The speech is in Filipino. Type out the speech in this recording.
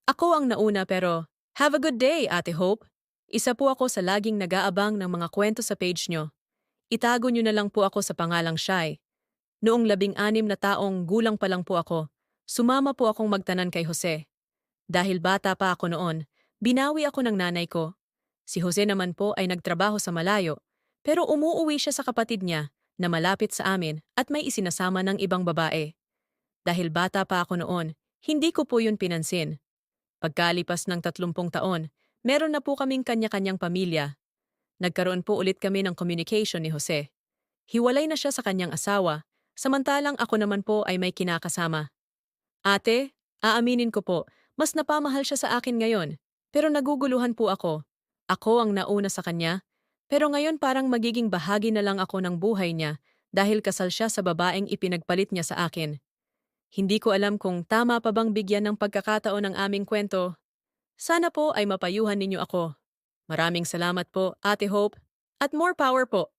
Ako ang nauna pero, have a good day, Ate Hope. Isa po ako sa laging nag-aabang ng mga kwento sa page nyo. Itago nyo na lang po ako sa pangalang Shai. Noong 16 na taong gulang pa lang po ako, sumama po akong magtanan kay Jose. Dahil bata pa ako noon, binawi ako ng nanay ko. Si Jose naman po ay nagtrabaho sa malayo, pero umuuwi siya sa kapatid niya na malapit sa amin at may isinasama ng ibang babae. Dahil bata pa ako noon, hindi ko po yun pinansin. Pagkalipas ng 30 taon, meron na po kaming kanya-kanyang pamilya. Nagkaroon po ulit kami ng communication ni Jose. Hiwalay na siya sa kanyang asawa, samantalang ako naman po ay may kinakasama. Ate, aaminin ko po, mas napamahal siya sa akin ngayon. Pero naguguluhan po ako. Ako ang nauna sa kanya. Pero ngayon parang magiging bahagi na lang ako ng buhay niya dahil kasal siya sa babaeng ipinagpalit niya sa akin. Hindi ko alam kung tama pa bang bigyan ng pagkakataon ang aming kwento. Sana po ay mapayuhan ninyo ako. Maraming salamat po, Ate Hope, at more power po.